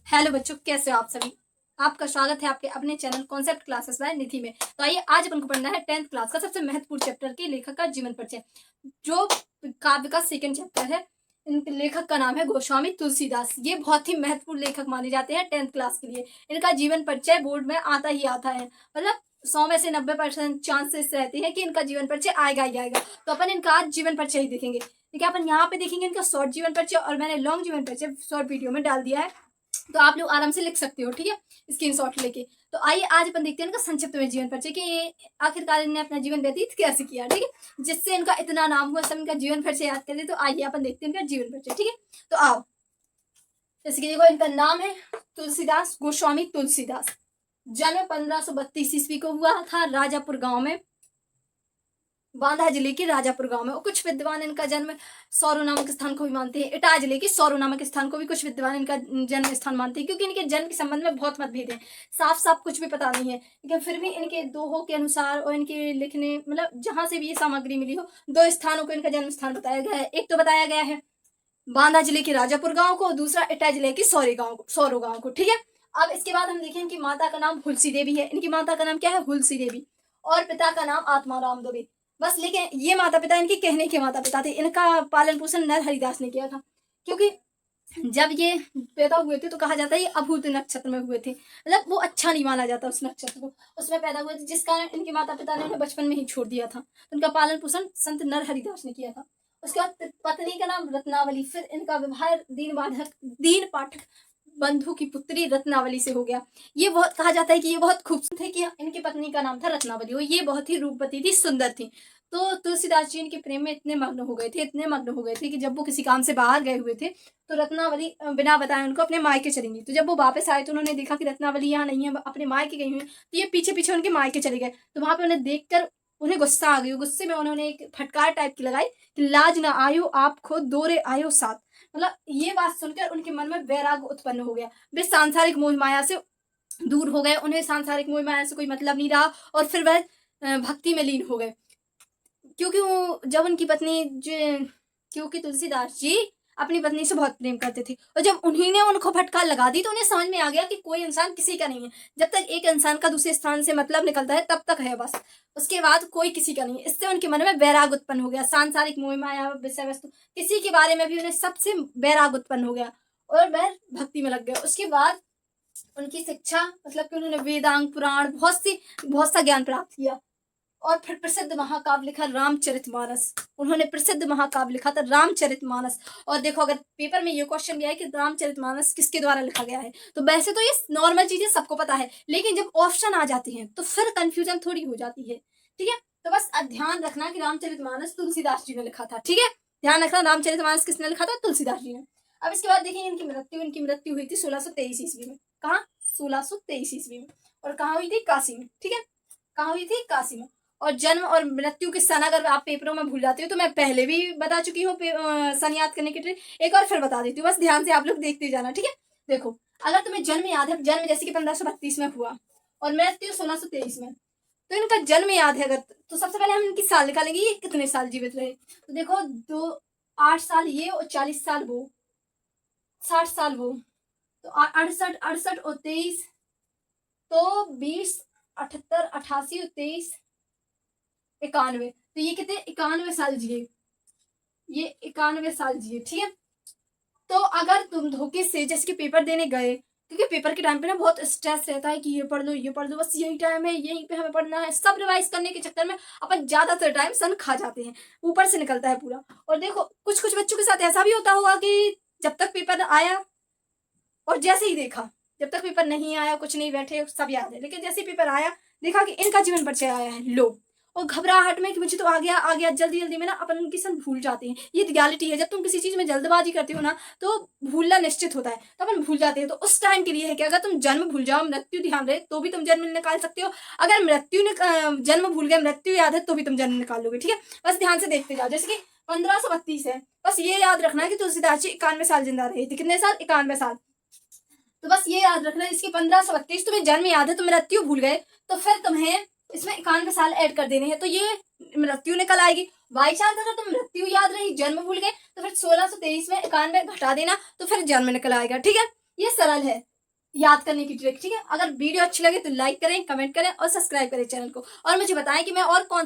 Hello बच्चों, कैसे हो आप सभी। आपका स्वागत है आपके अपने चैनल कॉन्सेप्ट क्लासेस बाय निधि में। तो आइए आज अपन को पढ़ना है 10th क्लास का सबसे महत्वपूर्ण चैप्टर के लेखक का जीवन परिचय, जो काव्य का सेकंड चैप्टर है। इनके लेखक का नाम है गोस्वामी तुलसीदास। ये बहुत ही महत्वपूर्ण लेखक माने जाते हैं 10th क्लास के लिए। इनका जीवन परिचय बोर्ड में आता ही आता है, मतलब 100 में से 90% चांसेस रहते हैं कि इनका जीवन परिचय आएगा ही आएगा। तो अपन इनका आज जीवन परिचय ही देखेंगे। ठीक है, अपन यहाँ पे देखेंगे इनका शॉर्ट जीवन परिचय, और मैंने लॉन्ग जीवन परिचय शॉर्ट वीडियो में डाल दिया है, तो आप लोग आराम से लिख सकते हो। ठीक है, स्क्रीनशॉट लेके। तो आइए आज अपन देखते हैं इनका संक्षिप्त में जीवन परिचय कि आखिरकार इन्होंने अपना जीवन व्यतीत कैसे किया। ठीक है, जिससे इनका इतना नाम हुआ, सब इनका जीवन परिचय याद करते। तो आइए अपन देखते हैं इनका जीवन परिचय। ठीक है, तो आओ। जैसे कि देखो, इनका नाम है तुलसीदास, गोस्वामी तुलसीदास। जन्म 1532 ईस्वी को हुआ था राजापुर गांव में, बांदा जिले के राजापुर गांव में। और कुछ विद्वान इनका जन्म सौरो नामक स्थान को भी मानते हैं। इटावा जिले के सौरो नामक स्थान को भी कुछ विद्वान इनका जन्म स्थान मानते हैं, क्योंकि इनके जन्म के संबंध में बहुत मतभेद है। साफ साफ कुछ भी पता नहीं है, लेकिन फिर भी इनके दोहों के अनुसार और इनके लिखने, मतलब जहां से भी ये सामग्री मिली हो, 2 स्थानों को इनका जन्म स्थान बताया गया है। एक तो बताया गया है बांदा जिले के राजापुर गांव को, दूसरा इटावा जिले के सौरो गांव को। ठीक है, अब इसके बाद हम देखें इनकी माता का नाम हुलसी देवी है। इनकी माता का नाम क्या है? हुलसी देवी। और पिता का नाम आत्माराम दुबे। बस, लेकिन ये माता पिता इनके कहने के माता पिता थे। इनका पालन पोषण नर हरिदास ने किया था, क्योंकि जब ये पैदा हुए थे तो कहा जाता है ये अभूत नक्षत्र में हुए थे, मतलब वो अच्छा नहीं माना जाता उस नक्षत्र को, उसमें पैदा हुए थे, जिस कारण इनके माता पिता ने उन्हें बचपन में ही छोड़ दिया था। तो उनका पालन पोषण संत नर हरिदास ने किया था। उसके बाद पत्नी का नाम रत्नावली। फिर इनका विवाह दीन पाठक बंधु की पुत्री रत्नावली से हो गया। ये बहुत कहा जाता है कि ये बहुत खूबसूरत है, कि इनकी पत्नी का नाम था रत्नावली, और ये बहुत ही रूपवती थी, सुंदर थी। तो तुलसीदास जी इनके प्रेम में इतने मग्न हो गए थे कि जब वो किसी काम से बाहर गए हुए थे, तो रत्नावली बिना बताए उनको अपने मायके चलेंगी। तो जब वो वापस आए तो उन्होंने देखा कि रत्नावली यहाँ नहीं है, अपने मायके गई हुई है। तो ये पीछे पीछे उनके मायके चले गए। तो वहां पे उन्हें देखकर उन्हें गुस्सा आ गई। गुस्से में उन्होंने एक फटकार टाइप की लगाई कि लाज ना आयो आप खुद दोरे आयो साथ। मतलब ये बात सुनकर उनके मन में वैराग्य उत्पन्न हो गया। वे सांसारिक मोह माया से दूर हो गए। उन्हें सांसारिक मोह माया से कोई मतलब नहीं रहा, और फिर वह भक्ति में लीन हो गए। क्योंकि वो जब उनकी पत्नी क्योंकि तुलसीदास जी अपनी पत्नी से बहुत प्रेम करते थे, और जब उन्हीं ने उनको फटकार लगा दी तो उन्हें समझ में आ गया कि कोई इंसान किसी का नहीं है। जब तक एक इंसान का दूसरे स्थान से मतलब निकलता है तब तक है बस, उसके बाद कोई किसी का नहीं है। इससे उनके मन में वैराग उत्पन्न हो गया। सांसारिक मोह माया, विषय वस्तु, किसी के बारे में भी उन्हें सबसे वैराग उत्पन्न हो गया, और वह भक्ति में लग गया। उसके बाद उनकी शिक्षा, मतलब कि उन्होंने वेदांग पुराण बहुत सा ज्ञान प्राप्त किया। और फिर प्रसिद्ध महाकाव्य लिखा रामचरितमानस। उन्होंने प्रसिद्ध महाकाव्य लिखा था रामचरितमानस। और देखो, अगर पेपर में ये क्वेश्चन गया है कि रामचरितमानस किसके द्वारा लिखा गया है, तो वैसे तो ये नॉर्मल चीजें सबको पता है, लेकिन जब ऑप्शन आ जाती हैं तो फिर कंफ्यूजन थोड़ी हो जाती है। ठीक है, तो बस ध्यान रखना कि रामचरितमानस तुलसीदास जी ने लिखा था। ठीक है, ध्यान रखना रामचरितमानस किसने लिखा था? तुलसीदास जी ने। अब इसके बाद देखेंगे इनकी मृत्यु हुई थी 1623 ईस्वी में। कहाँ? 1623 ईस्वी में। और कहाँ हुई थी? काशी में। ठीक है, कहाँ हुई थी? काशी में। और जन्म और मृत्यु के सन अगर आप पेपरों में भूल जाते हो तो मैं पहले भी बता चुकी हूँ सन याद करने के लिए, एक बार फिर बता देती हूँ, बस ध्यान से आप लोग देखते जाना। ठीक है, देखो, अगर तुम्हें जन्म याद है, जन्म जैसे कि 1532 में हुआ और मृत्यु 1623 में, तो इनका जन्म याद है अगर, तो सबसे पहले हम इनकी साल निकालेंगे, ये कितने साल जीवित रहे। तो देखो, 8 साल ये और 40 साल वो, 60 साल वो, तो 68 और 23, तो 20, 78, 88 और 23, 91। तो ये कितने? 91 साल जिए, ये 91 साल जिए। ठीक है, तो अगर तुम धोखे से जैसे कि पेपर देने गए, क्योंकि पेपर के टाइम पे ना बहुत स्ट्रेस रहता है कि ये पढ़ लो, बस यही टाइम है, यहीं पे हमें पढ़ना है, सब रिवाइज करने के चक्कर में अपन ज्यादातर टाइम सन खा जाते हैं, ऊपर से निकलता है पूरा। और देखो, कुछ कुछ बच्चों के साथ ऐसा भी होता होगा कि जब तक पेपर आया और जैसे ही देखा, जब तक पेपर नहीं आया कुछ नहीं, बैठे सब याद है, लेकिन जैसे पेपर आया देखा कि इनका जीवन परिचय आया है, लो, और घबराहट में कि मुझे तो आ गया, जल्दी जल्दी में ना अपन उनकी सन भूल जाते हैं। ये रियलिटी है, जब तुम किसी चीज में जल्दबाजी करते हो ना तो भूलना निश्चित होता है, तो अपन भूल जाते हैं। तो उस टाइम के लिए है कि अगर तुम जन्म भूल जाओ, मृत्यु ध्यान रहे तो भी तुम जन्म निकाल सकते हो। अगर जन्म भूल गए, मृत्यु याद है तो भी तुम जन्म निकाल लोगे। ठीक है, बस ध्यान से देखते जाओ। जैसे कि 1532 है, बस ये याद रखना है कि तुलसीदास जी 91 साल जिंदा रहे थे। कितने साल? 91 साल। तो बस ये याद रखना, इसकी 1532 तुम्हें जन्म याद है, तुम मृत्यु भूल गए, तो फिर तुम्हें इसमें 91 साल ऐड कर देने हैं, तो ये मृत्यु निकल आएगी। बाई चांस अगर तुम मृत्यु याद रही, जन्म भूल गए, तो फिर 1623 में 91 घटा देना, तो फिर जन्म निकल आएगा। ठीक है, ये सरल है। याद करने की ट्रिक, ठीक है। अगर वीडियो अच्छी लगे तो लाइक करें, कमेंट करें और सब्सक्राइब करें चैनल को, और मुझे बताएं कि मैं और कौन